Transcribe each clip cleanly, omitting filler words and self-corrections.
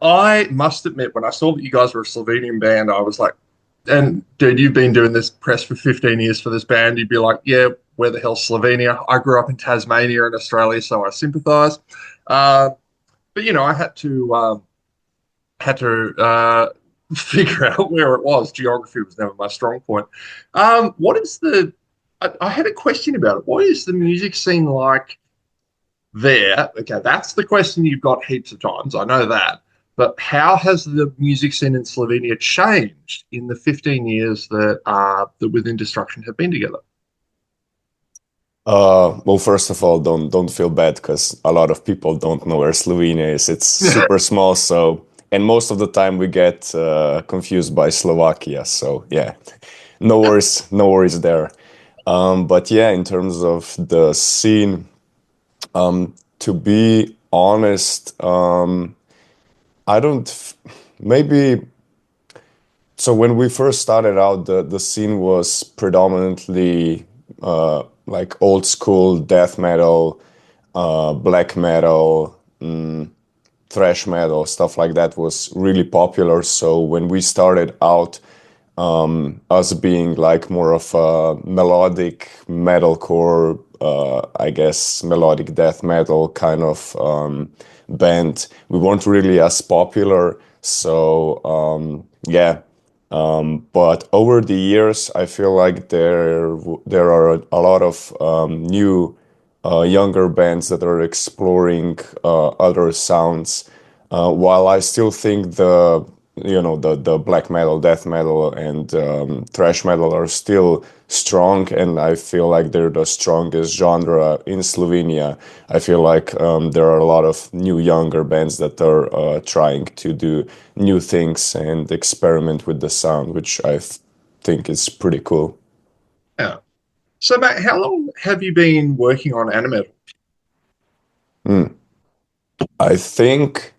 I must admit, when I saw that you guys were a Slovenian band, I was like, and dude, you've been doing this press for 15 years for this band. You'd be like, yeah, where the hell's Slovenia? I grew up in Tasmania in Australia, so I sympathize. Uh, but I had to figure out where it was. Geography was never my strong point. What is the? I had a question about it. What is the music scene like there? Okay, that's the question you've got heaps of times. I know that. But how has the music scene in Slovenia changed in the 15 years that Within Destruction have been together? Well, first of all, don't feel bad because a lot of people don't know where Slovenia is. It's super small, so and most of the time we get confused by Slovakia. So yeah, no worries there. But yeah, in terms of the scene, to be honest, I don't. Maybe so. When we first started out, the scene was predominantly like old school death metal, black metal, thrash metal, stuff like that was really popular. So when we started out, us being like more of a melodic metalcore, I guess melodic death metal kind of band, we weren't really as popular. So yeah, but over the years, I feel like there are a lot of new younger bands that are exploring other sounds. While I still think the black metal, death metal, and thrash metal are still strong, and I feel like they're the strongest genre in Slovenia. I feel like there are a lot of new younger bands that are trying to do new things and experiment with the sound, which think is pretty cool. Yeah. So, Matt, how long have you been working on Animetal? Mm. I think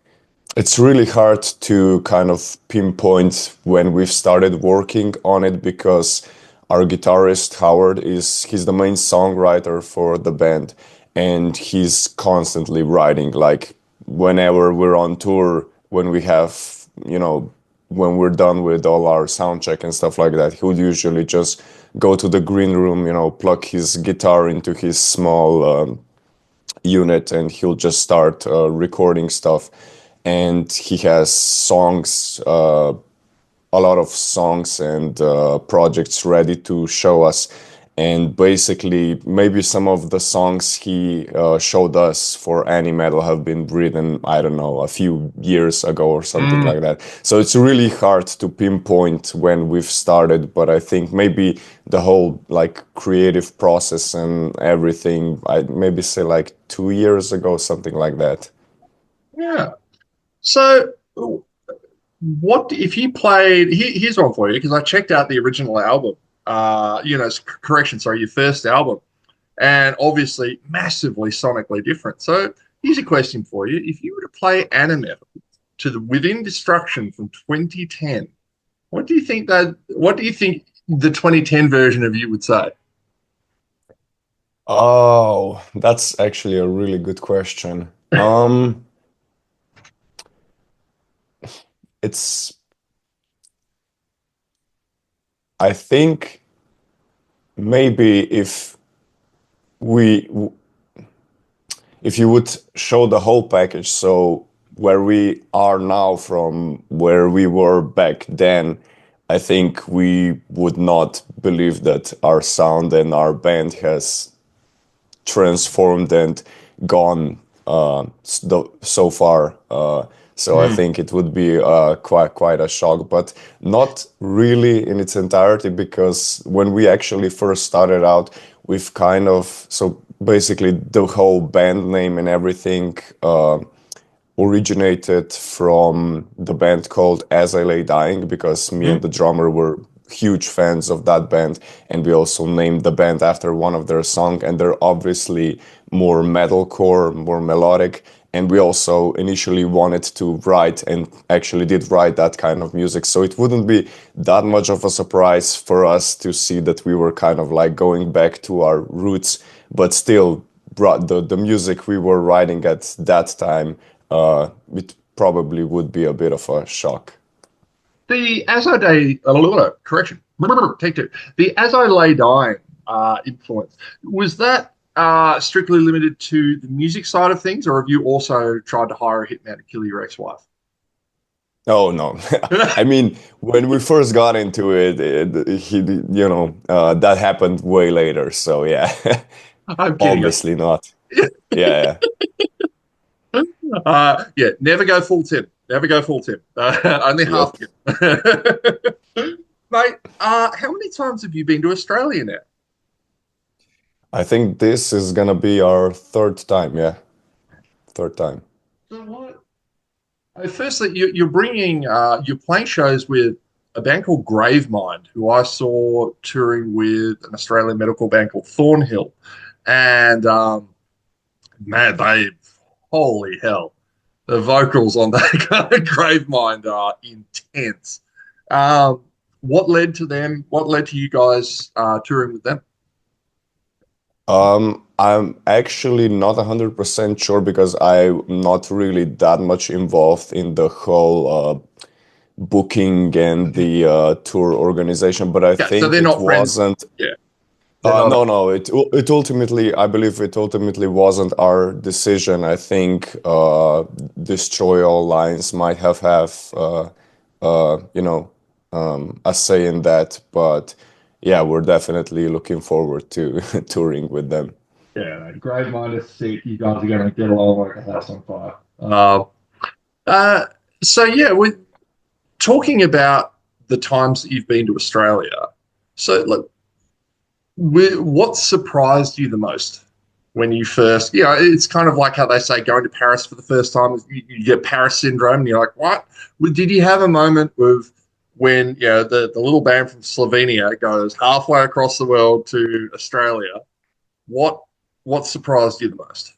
it's really hard to kind of pinpoint when we've started working on it because our guitarist Howard he's the main songwriter for the band, and he's constantly writing like whenever we're on tour, when we have, when we're done with all our sound check and stuff like that, he would usually just go to the green room, plug his guitar into his small unit, and he'll just start recording stuff. And he has songs, a lot of songs and projects ready to show us. And basically, maybe some of the songs he showed us for Animetal have been written, I don't know, a few years ago or something Mm, like that. So it's really hard to pinpoint when we've started, but I think maybe the whole like creative process and everything, I'd maybe say like 2 years ago, something like that. yeah. So, what if you played? Here's one for you because I checked out the original album. Correction, sorry, your first album, and obviously massively sonically different. So, here's a question for you: if you were to play Animetal to the Within Destruction from 2010, What do you think the 2010 version of you would say? Oh, that's actually a really good question. It's, I think maybe we, if you would show the whole package, so where we are now from where we were back then, I think we would not believe that our sound and our band has transformed and gone so far. So I Mm. think it would be quite a shock, but not really in its entirety, because when we actually first started out, we've kind of, so basically the whole band name and everything originated from the band called As I Lay Dying, because me and Mm. the drummer were huge fans of that band, and we also named the band after one of their songs, and they're obviously more metalcore, more melodic. And we also initially wanted to write, and actually did write, that kind of music. So it wouldn't be that much of a surprise for us to see that we were kind of like going back to our roots, but still brought the music we were writing at that time, it probably would be a bit of a shock. The As I Day, correction, take two. The As I Lay Dying influence, was that strictly limited to the music side of things, or have you also tried to hire a hitman to kill your ex-wife? Oh no. I mean, when we first got into it, that happened way later. So yeah, I'm kidding. obviously not. Yeah, Yeah, never go full Tim. Never go full Tim. Only yeah. half Yep. Tim. Mate, how many times have you been to Australia now? I think this is gonna be our third time. Yeah, third time. So what? Firstly, you're playing shows with a band called Gravemind, who I saw touring with an Australian metalcore band called Thornhill, and man, holy hell, the vocals on that kind of Gravemind are intense. Um, what led to them? What led to you guys touring with them? I'm actually not 100% sure because I'm not really that much involved in the whole booking and the tour organization, but I Yeah, so think they're it not friends. wasn't. Yeah, they're not. No, no. It ultimately, I believe it ultimately wasn't our decision. I think Destroy All Lines might have a say in that. But yeah, we're definitely looking forward to touring with them. Yeah, grade minus six. You guys are going to get along like a house on fire. Uh, so yeah, we're talking about the times that you've been to Australia. So, look, what surprised you the most when you first? It's kind of like how they say going to Paris for the first time. You get Paris syndrome, and you're like, what? Did you have a moment of when the little band from Slovenia goes halfway across the world to Australia? What what surprised you the most?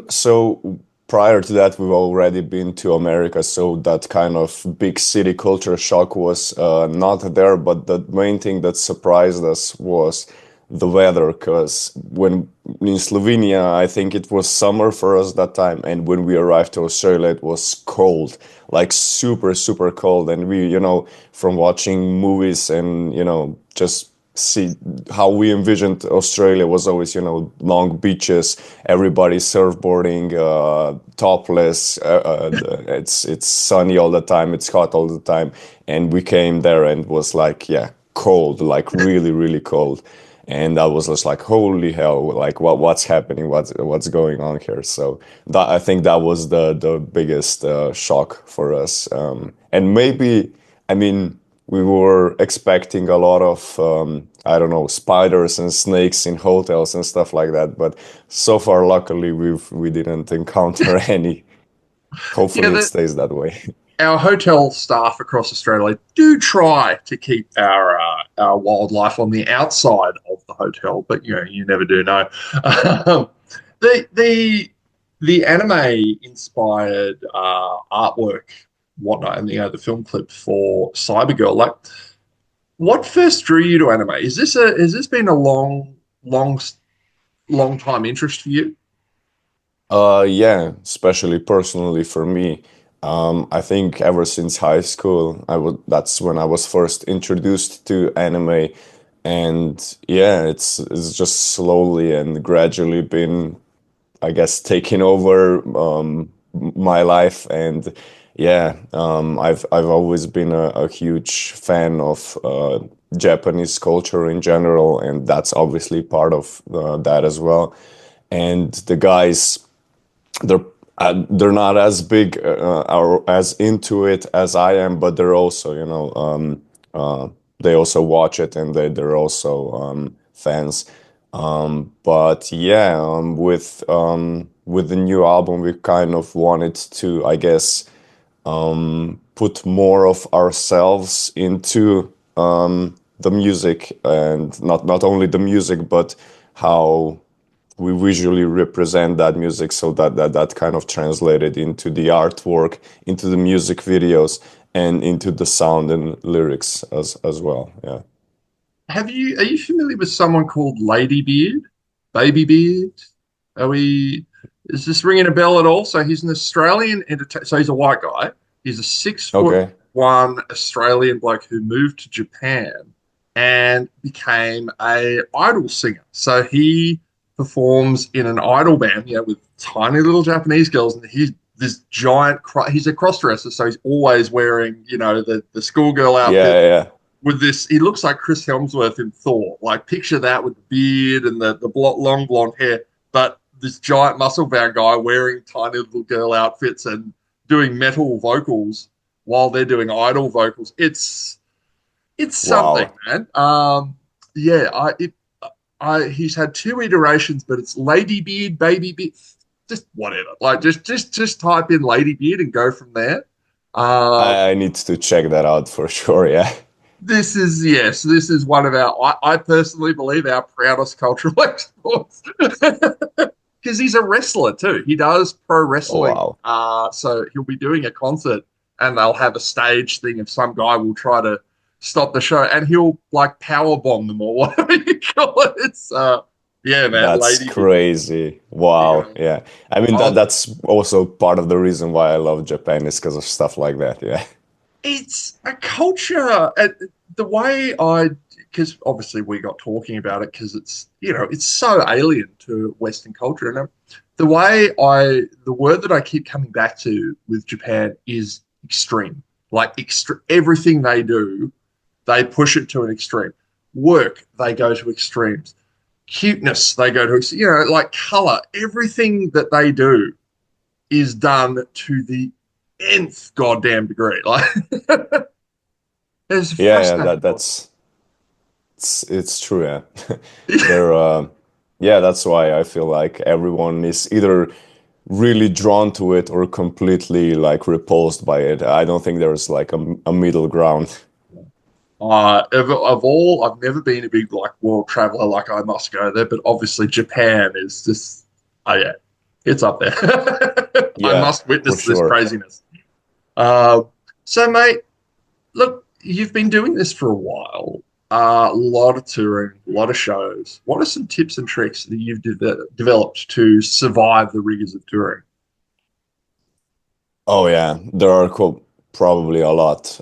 So prior to that, we've already been to America, so that kind of big city culture shock was not there. But the main thing that surprised us was the weather, because when in Slovenia, I think it was summer for us that time, and when we arrived to Australia, it was cold, like super, super cold. And we, from watching movies and, just see how we envisioned Australia was always, long beaches, everybody surfboarding, topless. It's sunny all the time. It's hot all the time, and we came there and was like, yeah, cold, like really, really cold. And I was just like, holy hell, like what's happening? What's going on here? So that I think that was the biggest shock for us. And maybe, I mean, we were expecting a lot of I don't know, spiders and snakes in hotels and stuff like that. But so far, luckily, we didn't encounter any. Yeah, Hopefully, it stays that way. our hotel staff across Australia do try to keep our wildlife on the outside of the hotel, but you never do know. Um, the the the anime inspired artwork, whatnot, and the film clip for Cybergirl. Like, what first drew you to anime? Has this been a long time interest for you? Yeah, especially personally for me. I think ever since high school, that's when I was first introduced to anime, and yeah, it's just slowly and gradually been, I guess, taking over my life. And yeah, I've always been a huge fan of Japanese culture in general, and that's obviously part of that as well. And the guys, they're they're not as big or as into it as I am, but they're also, they also watch it, and they're also fans. But yeah, with the new album, we kind of wanted to, I guess, put more of ourselves into the music, and not only the music, but how we visually represent that music, so that kind of translated into the artwork, into the music videos, and into the sound and lyrics as well. Yeah. Are you familiar with someone called Lady Beard? Baby Beard? Are we? Is this ringing a bell at all? So he's an Australian entertainer. So he's a white guy. He's a 6 foot Okay. one Australian bloke who moved to Japan and became a idol singer. So he performs in an idol band, with tiny little Japanese girls, and he's this giant. He's a cross dresser, so he's always wearing, the schoolgirl Yeah, outfit yeah, yeah. with this. He looks like Chris Hemsworth in Thor. Like picture that with the beard and the long blonde hair, but this giant muscle bound guy wearing tiny little girl outfits and doing metal vocals while they're doing idol vocals. It's something, Wow. man. Yeah, he's had two iterations, but it's Lady Beard, Baby Beard, just whatever. Like just type in Lady Beard and go from there. Um, I need to check that out for sure. Yeah. this is one of I personally believe our proudest cultural exports because he's a wrestler too. He does pro Oh, wrestling. wow. So he'll be doing a concert and they'll have a stage thing if some guy will try to stop the show and he'll like power bomb them or whatever you call it. It's yeah, man, That's Lady Beard. crazy. Wow. Yeah. Yeah. I mean Oh, that's also part of the reason why I love Japan is because of stuff like that. Yeah. it's a culture. The way because obviously we got talking about it because it's so alien to Western culture. And the word that I keep coming back to with Japan is extreme. Like everything they do, they push it to an extreme. Work, they go to extremes. Cuteness, they go to, like color. Everything that they do is done to the nth goddamn degree. Like it's Yeah, yeah, fascinating. it's true, yeah. They're yeah, that's why I feel like everyone is either really drawn to it or completely like repulsed by it. I don't think there's like a middle ground. Of all, I've never been a big like world traveler. Like I must go there, but obviously Japan is just, oh yeah, it's up there. I Yeah, must for witness this sure. craziness. Uh, so, mate, look, you've been doing this for a while. A lot of touring, a lot of shows. What are some tips and tricks that you've developed to survive the rigors of touring? Oh yeah, there are probably a lot.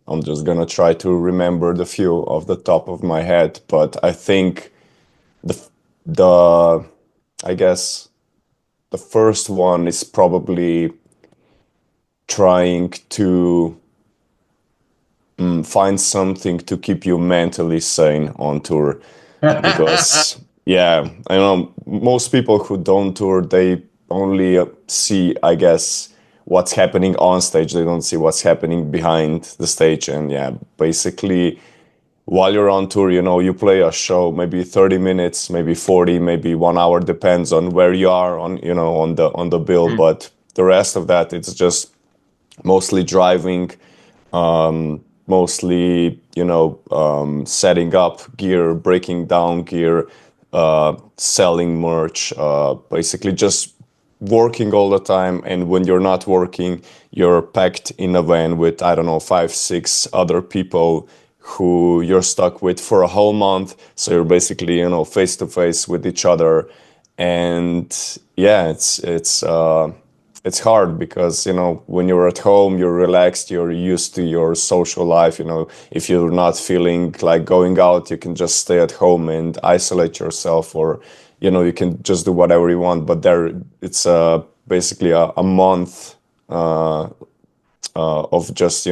I'm just gonna try to remember the few off the top of my head, but I think the the I guess the first one is probably trying to find something to keep you mentally sane on tour because yeah, I know most people who don't tour, they only see, I guess, what's happening on stage. They don't see what's happening behind the stage. And yeah, basically while you're on tour, you play a show, maybe 30 minutes, maybe 40, maybe 1 hour, depends on where you are on, on the bill. Mm, But the rest of that, it's just mostly driving, mostly, setting up gear, breaking down gear, selling merch, basically just working all the time. And when you're not working, you're packed in a van with, I don't know, five, six other people who you're stuck with for a whole month. So you're basically, face to face with each other. And yeah, it's hard because when you're at home you're relaxed, you're used to your social life. If you're not feeling like going out, you can just stay at home and isolate yourself, or you can just do whatever you want. But there it's basically a month of just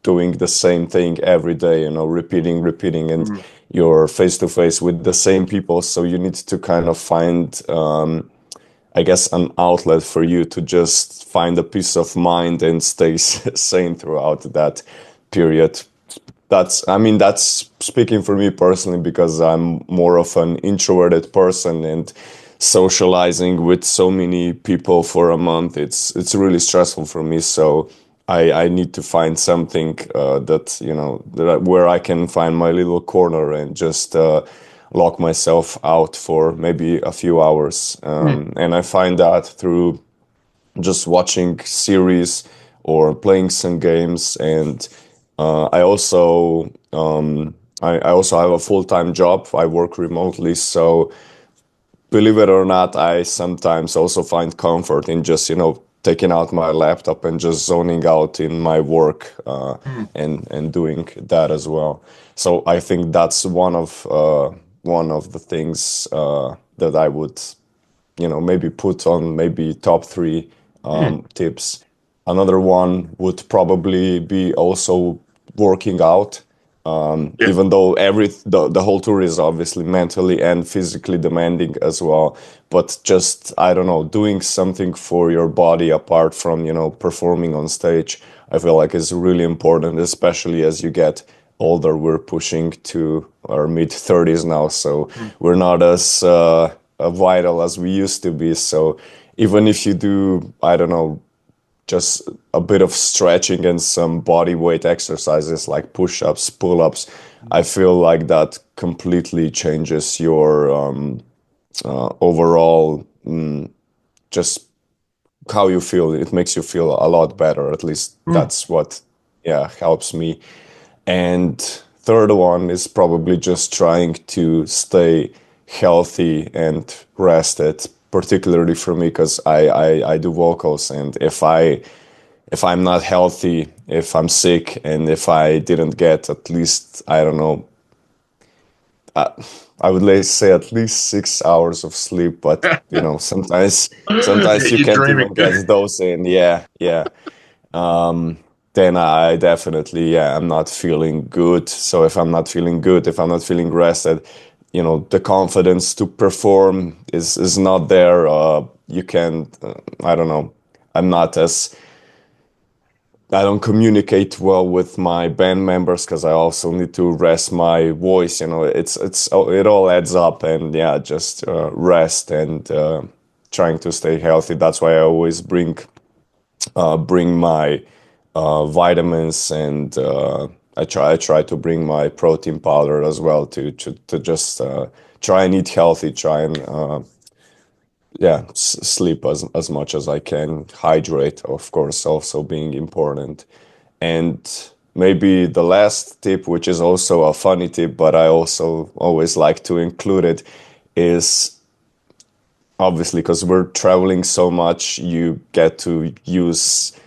doing the same thing every day, repeating, and mm, you're face to face with the same people, so you need to kind of find I guess an outlet for you to just find a peace of mind and stay sane throughout that period. I mean, that's speaking for me personally because I'm more of an introverted person, and socializing with so many people for a month, it's really stressful for me. So I need to find something that where I can find my little corner and just lock myself out for maybe a few hours. mm. And I find that through just watching series or playing some games. And I also I also have a full-time job. I work remotely, so believe it or not, I sometimes also find comfort in just, taking out my laptop and just zoning out in my work, Mm. and doing that as well. So I think that's one of the things that I would, maybe put on maybe top three Mm. tips. Another one would probably be also working out. Yeah. Even though the whole tour is obviously mentally and physically demanding as well, but just, I don't know, doing something for your body apart from, performing on stage, I feel like is really important, especially as you get older. We're pushing to our mid 30s now, so Mm. we're not as vital as we used to be. So even if you do, I don't know, just a bit of stretching and some body weight exercises like push-ups, pull-ups, I feel like that completely changes your overall, just how you feel. It makes you feel a lot better. At least Mm. that's what, yeah, helps me. And third one is probably just trying to stay healthy and rested, particularly for me because I do vocals, and if I'm not healthy, if I'm sick, and if I didn't get at least, I don't know, I would say at least 6 hours of sleep, but sometimes you You're can't dreaming. even get those in. Yeah, yeah. Then I definitely, yeah, I'm not feeling good. So if I'm not feeling good, if I'm not feeling rested, the confidence to perform is not there. You can, I don't know. I'm not as I don't communicate well with my band members because I also need to rest my voice. It all adds up, and yeah, just rest and trying to stay healthy. That's why I always bring my vitamins, and I try to bring my protein powder as well to just try and eat healthy, try and yeah, sleep as much as I can, hydrate, of course, also being important. And maybe the last tip, which is also a funny tip, but I also always like to include it, is obviously because we're traveling so much, you get to use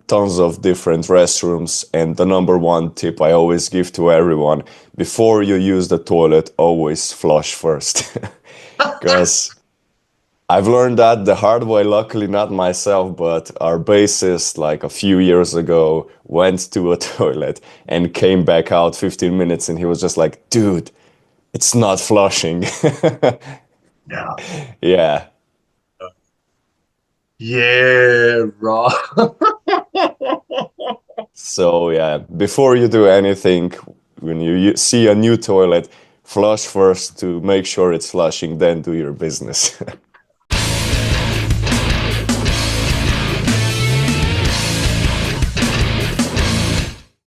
tons of different restrooms. And the number one tip I always give to everyone: before you use the toilet, always flush first. Because I've learned that the hard way, luckily not myself, but our bassist, like a few years ago, went to a toilet and came back out 15 minutes, and he was just like, dude, it's not flushing. Yeah. Yeah. Yeah, right. So, yeah, before you do anything, when you see a new toilet, flush first to make sure it's flushing, then do your business.